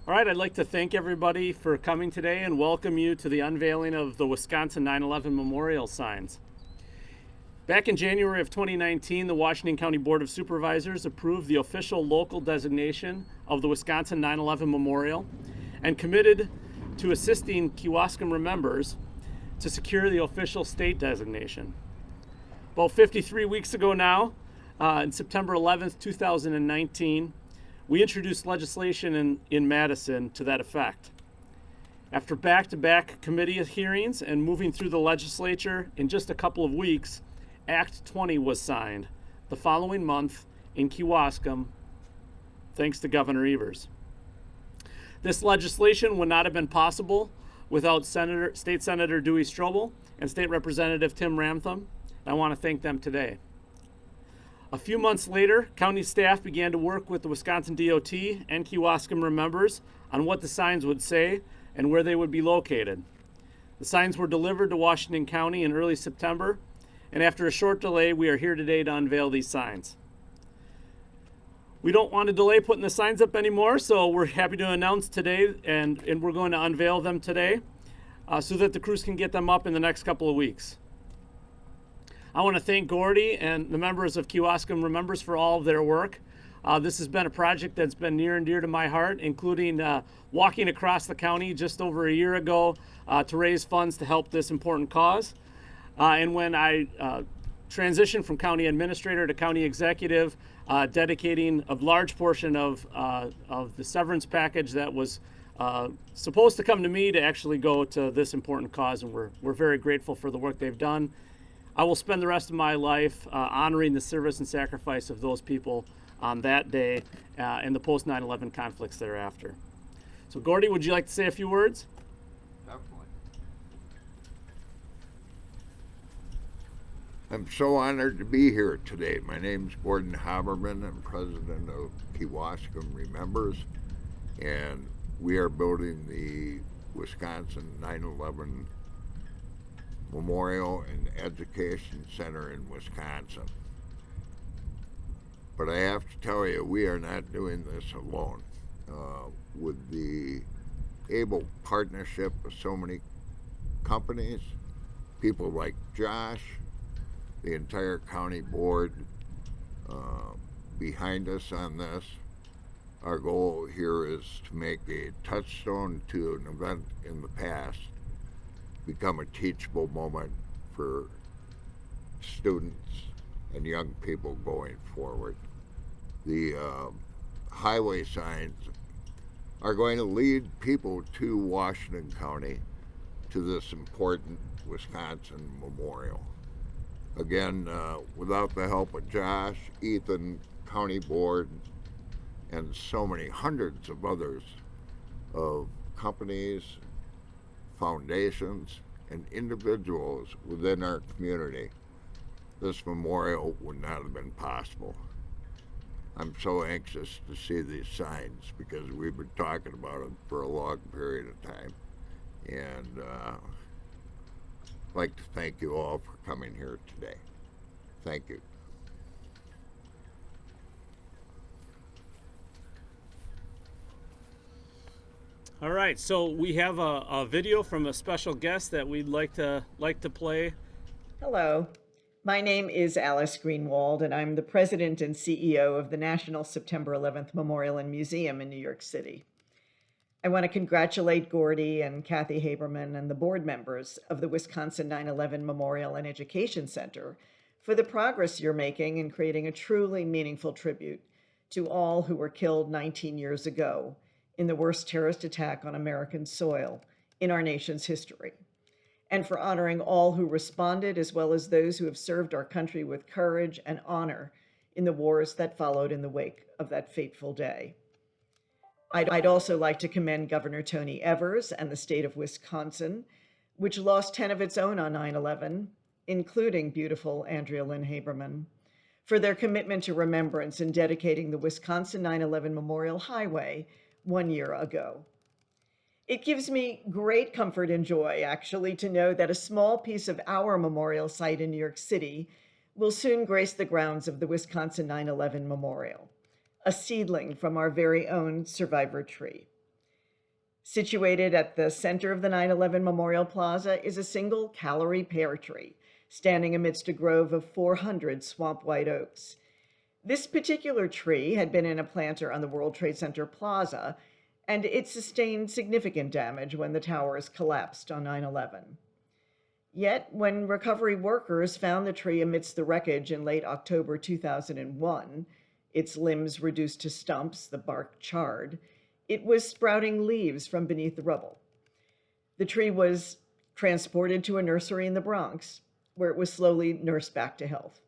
All right, I'd like to thank everybody for coming today and welcome you to the unveiling of the Wisconsin 9/11 memorial signs. Back in January of 2019, the Washington County Board of Supervisors approved the official local designation of the Wisconsin 9/11 Memorial and committed to assisting Kewaskum Remembers to secure the official state designation. About 53 weeks ago now, on September 11th, 2019, we introduced legislation in Madison to that effect. After back-to-back committee hearings and moving through the legislature in just a couple of weeks, Act 20 was signed the following month in Kewaskum, thanks to Governor Evers. This legislation would not have been possible without State Senator Duey Stroebel and State Representative Tim Ramthun. I want to thank them today. A few months later, county staff began to work with the Wisconsin DOT and Kewaskum Remembers on what the signs would say and where they would be located. The signs were delivered to Washington County in early September, and after a short delay, we are here today to unveil these signs. We don't want to delay putting the signs up anymore, so we're happy to announce today, and we're going to unveil them today so that the crews can get them up in the next couple of weeks. I want to thank Gordy and the members of Kewaskum Remembers for all of their work. This has been a project that's been near and dear to my heart, including walking across the county just over a year ago to raise funds to help this important cause. And when I transitioned from county administrator to county executive, dedicating a large portion of the severance package that was supposed to come to me to actually go to this important cause, and we're very grateful for the work they've done. I will spend the rest of my life honoring the service and sacrifice of those people on that day and the post 9/11 conflicts thereafter. So Gordy, would you like to say a few words? Definitely. I'm so honored to be here today. My name's Gordon Haberman. I'm president of Kewaskum Remembers, and we are building the Wisconsin 9/11 Memorial and Education Center in Wisconsin. But I have to tell you, we are not doing this alone. With the able partnership of so many companies, people like Josh, the entire county board behind us on this. Our goal here is to make a touchstone to an event in the past become a teachable moment for students and young people going forward. The highway signs are going to lead people to Washington County to this important Wisconsin memorial. Again, without the help of Josh, Ethan, County Board, and so many hundreds of others of companies, foundations, and individuals within our community, this memorial would not have been possible. I'm so anxious to see these signs because we've been talking about it for a long period of time. And I'd like to thank you all for coming here today. Thank you. All right, so we have a video from a special guest that we'd like to play. Hello, my name is Alice Greenwald, and I'm the president and CEO of the National September 11th Memorial and Museum in New York City. I want to congratulate Gordy and Kathy Haberman and the board members of the Wisconsin 9/11 Memorial and Education Center for the progress you're making in creating a truly meaningful tribute to all who were killed 19 years ago in the worst terrorist attack on American soil in our nation's history, and for honoring all who responded, as well as those who have served our country with courage and honor in the wars that followed in the wake of that fateful day. I'd also like to commend Governor Tony Evers and the state of Wisconsin, which lost 10 of its own on 9/11, including beautiful Andrea Lynn Haberman, for their commitment to remembrance in dedicating the Wisconsin 9/11 Memorial Highway 1 year ago. It gives me great comfort and joy, actually, to know that a small piece of our memorial site in New York City will soon grace the grounds of the Wisconsin 9/11 Memorial, a seedling from our very own survivor tree. Situated at the center of the 9/11 Memorial Plaza is a single calorie pear tree, standing amidst a grove of 400 swamp white oaks. This particular tree had been in a planter on the World Trade Center Plaza, and it sustained significant damage when the towers collapsed on 9/11. Yet, when recovery workers found the tree amidst the wreckage in late October 2001, its limbs reduced to stumps, the bark charred, it was sprouting leaves from beneath the rubble. The tree was transported to a nursery in the Bronx, where it was slowly nursed back to health.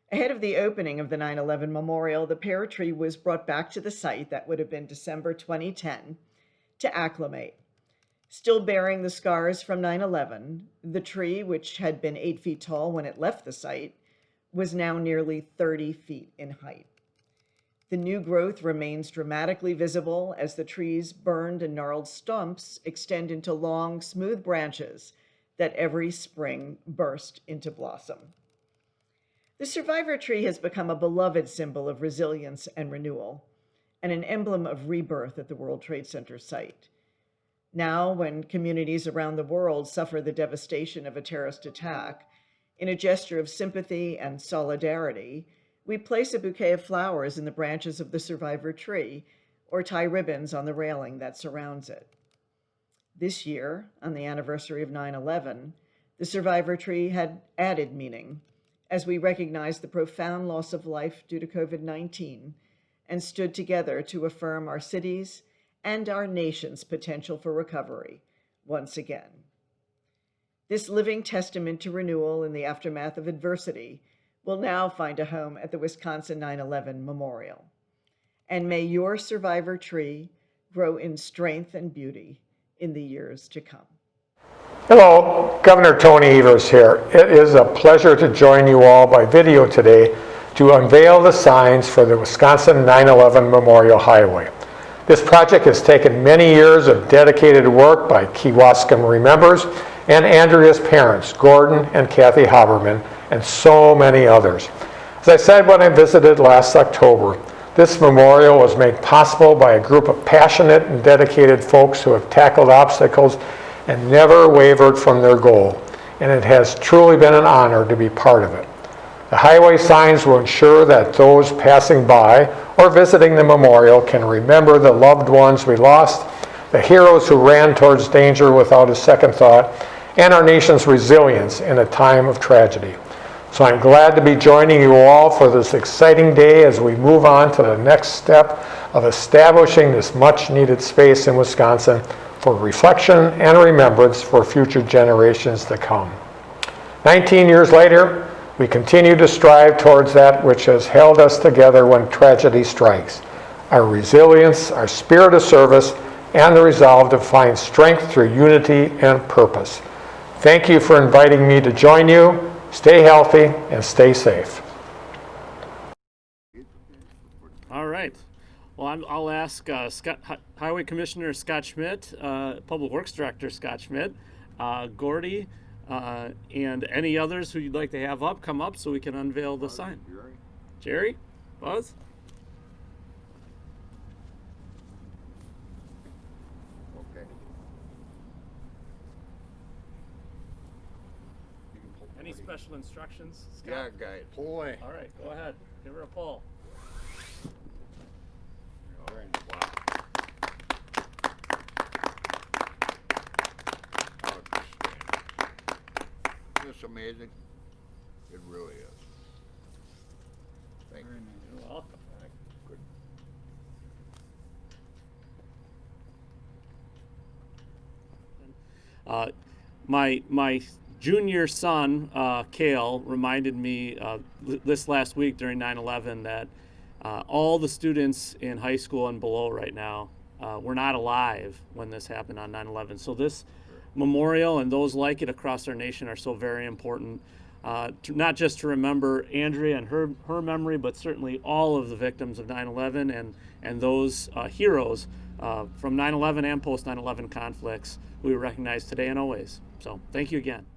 Ahead of the opening of the 9/11 memorial, the pear tree was brought back to the site, that would have been December 2010, to acclimate. Still bearing the scars from 9/11, the tree, which had been 8 feet tall when it left the site, was now nearly 30 feet in height. The new growth remains dramatically visible as the tree's burned and gnarled stumps extend into long, smooth branches that every spring burst into blossom. The survivor tree has become a beloved symbol of resilience and renewal, and an emblem of rebirth at the World Trade Center site. Now, when communities around the world suffer the devastation of a terrorist attack, in a gesture of sympathy and solidarity, we place a bouquet of flowers in the branches of the survivor tree or tie ribbons on the railing that surrounds it. This year, on the anniversary of 9/11, the survivor tree had added meaning as we recognized the profound loss of life due to COVID-19 and stood together to affirm our city's and our nation's potential for recovery once again. This living testament to renewal in the aftermath of adversity will now find a home at the Wisconsin 9/11 Memorial. And may your survivor tree grow in strength and beauty in the years to come. Hello, Governor Tony Evers here. It is a pleasure to join you all by video today to unveil the signs for the Wisconsin 9/11 Memorial Highway. This project has taken many years of dedicated work by Kewaskum Remembers and Andrea's parents, Gordon and Kathy Haberman, and so many others. As I said when I visited last October, this memorial was made possible by a group of passionate and dedicated folks who have tackled obstacles and never wavered from their goal, and it has truly been an honor to be part of it. The highway signs will ensure that those passing by or visiting the memorial can remember the loved ones we lost, the heroes who ran towards danger without a second thought, and our nation's resilience in a time of tragedy. So I'm glad to be joining you all for this exciting day as we move on to the next step of establishing this much-needed space in Wisconsin for reflection and remembrance for future generations to come. 19 years later, we continue to strive towards that which has held us together when tragedy strikes: our resilience, our spirit of service, and the resolve to find strength through unity and purpose. Thank you for inviting me to join you. Stay healthy and stay safe. All right. Well, I'll ask Highway Commissioner Scott Schmidt, Public Works Director Scott Schmidt, Gordy, and any others who you'd like to have up, come up so we can unveil the sign. Jerry? Buzz? Okay. Any special instructions, Scott? Yeah, guys. Pull away. All right, go ahead. Give her a pull. Wow. Isn't this amazing? It really is. Thank you. You're welcome. Good. My junior son, Kale, reminded me this last week during 9/11 that all the students in high school and below right now were not alive when this happened on 9/11. So this memorial and those like it across our nation are so very important, not just to remember Andrea and her memory, but certainly all of the victims of 9/11 and those heroes from 9/11 and post 9/11 conflicts we recognize today and always. So thank you again.